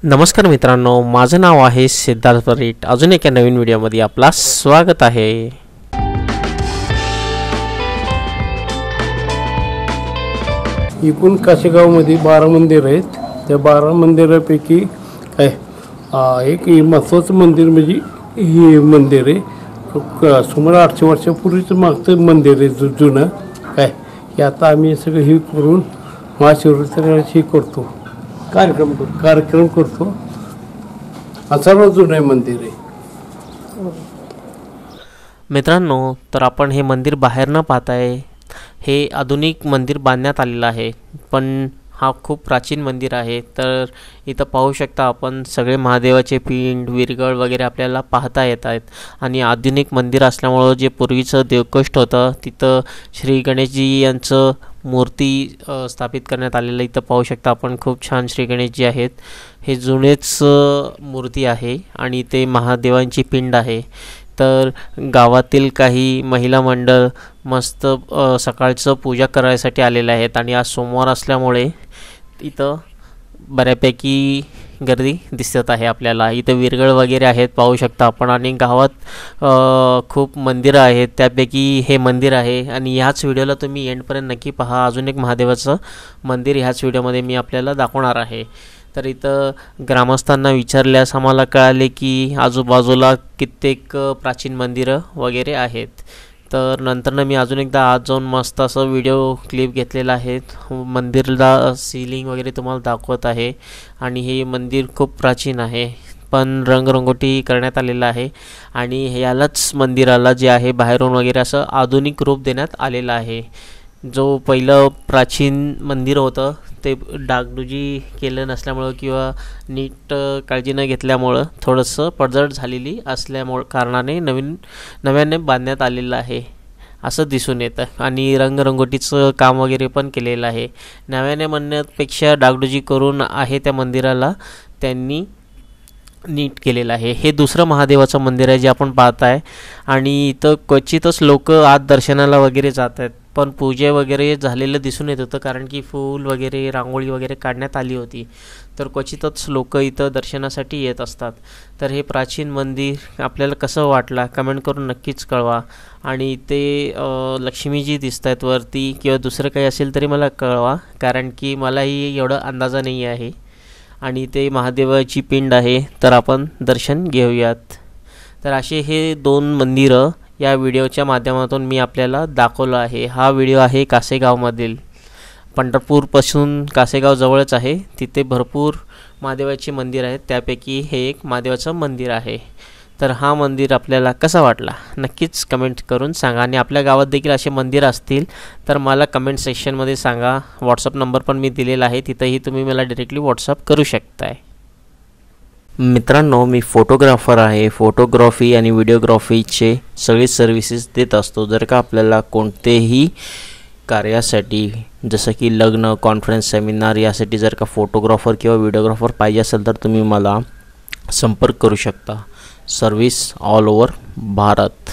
नमस्कार मित्रांनो, माझं नाव आहे सिद्धार्थ परीट। अजून एका नवीन व्हिडिओमध्ये आपला स्वागत आहे। एकूण काशेगावमध्ये 12 मंदिर आहेत। त्या 12 मंदिरापैकी एक महत्त्वाचं मंदिर म्हणजे हे मंदिर आहे। सुमारे 800 वर्षापूर्वीचं मागचं मंदिर आहे जुनं हे आता आम्ही सगळं हे करून महाशिवरात्री करतो, कार्यक्रम करतो। सर्व जुनं मंदिर आहे मित्रांनो। तर आपण हे मंदिर बाहेर न पाहताय, हे आधुनिक मंदिर बांधण्यात आलेलं आहे, पण हा खूप प्राचीन मंदिर आहे। तर इथं पाहू शकता आपण सगळे महादेवाचे पिंड, विरगळ वगैरे आपल्याला पाहता येत आहेत। आणि आधुनिक मंदिर असल्यामुळं जे पूर्वीचं देवकष्ट होतं तिथं श्री गणेशजी यांचं मूर्ती स्थापित करण्यात आलेलं इथं पाहू शकता आपण। खूप छान श्री गणेशजी आहेत, हे जुनेच मूर्ती आहे आणि ते महादेवांची पिंड आहे। तर गावातील काही महिला मंडळ मस्त सकाळचं पूजा करायसाठी आलेले आहेत आणि आज सोमवार असल्यामुळे इथं बऱ्यापैकी गर्दी दिसत आहे आपल्याला। इथं विरगळ वगैरे आहेत पाहू शकता आपण। आणि गावात खूप मंदिरं आहेत, त्यापैकी हे मंदिर आहे। आणि ह्याच व्हिडिओला तुम्ही एंडपर्यंत नक्की पहा। अजून एक महादेवाचं मंदिर ह्याच व्हिडिओमध्ये मी आपल्याला दाखवणार आहे। तर इथं ग्रामस्थांना विचारल्यास आम्हाला कळाले की आजूबाजूला कित्येक प्राचीन मंदिरं वगैरे आहेत। तर नंतरनं मी अजून एकदा आज जाऊन मस्त असं व्हिडिओ क्लिप घेतलेला आहे, मंदिरला सीलिंग वगैरे तुम्हाला दाखवत आहे। आणि हे मंदिर खूप प्राचीन आहे, पण रंगरंगोटी करण्यात आलेलं आहे। आणि यालाच मंदिराला जे आहे बाहेरून वगैरे असं आधुनिक रूप देण्यात आलेलं आहे। जो पहिलं प्राचीन मंदिर होतं ते डागडुजी केलं नसल्यामुळं किंवा नीट काळजी न घेतल्यामुळं थोडंसं पडझड झालेली असल्यामुळं कारणाने नव्याने बांधण्यात आलेलं आहे असं दिसून येतं। आणि रंगरंगोटीचं काम वगैरे पण केलेलं आहे। नव्याने म्हणण्यापेक्षा डागडुजी करून आहे त्या मंदिराला त्यांनी नीट केलेलं आहे। हे दुसरं महादेवाचं मंदिर आहे जे आपण पाहत आहे। आणि इथं क्वचितच लोक आत दर्शनाला वगैरे जात आहेत, पण पूजे वगैरे झालेलं दिसून येत होतं, कारण की फूल वगैरे रांगोळी वगैरे काढण्यात आली होती। तर क्वचितच लोक इथं दर्शनासाठी येत असतात। तर हे प्राचीन मंदिर आपल्याला कसं वाटलं कमेंट करून नक्कीच कळवा। आणि ते लक्ष्मीजी दिसत आहेत वरती किंवा दुसरं काही असेल तरी मला कळवा, कारण की मलाही एवढं अंदाजा नाही आहे। आणि ते महादेवाची पिंड आहे, तर आपण दर्शन घेऊयात। तर असे हे 2 मंदिरं या व्हिडिओच्या माध्यमातून मी आपल्याला दाखवलं आहे। हा व्हिडिओ आहे कासेगावमधील, पंढरपूरपासून कासेगाव जवळच आहे, तिथे भरपूर महादेवाचे मंदिर आहेत, त्यापैकी हे एक महादेवाचं मंदिर आहे। तर हा मंदिर आपल्याला कसा वाटला नक्कीच कमेंट करून सांगा। आणि आपल्या गावात देखील असे मंदिर असतील तर मला कमेंट सेक्शनमध्ये सांगा। व्हॉट्सअप नंबर पण मी दिलेला आहे, तिथंही तुम्ही मला डायरेक्टली व्हॉट्सअप करू शकताय। मित्रांनो, मी फोटोग्राफर आहे। फोटोग्राफी आणि व्हिडिओग्राफीचे सगळे सर्व्हिसेस देत असतो। जर का आपल्याला कोणतेही कार्यासाठी जसं की लग्न, कॉन्फरन्स, सेमिनार यासाठी जर का फोटोग्राफर किंवा व्हिडिओग्राफर पाहिजे असेल तर तुम्ही मला संपर्क करू शकता। Service all over Bharat.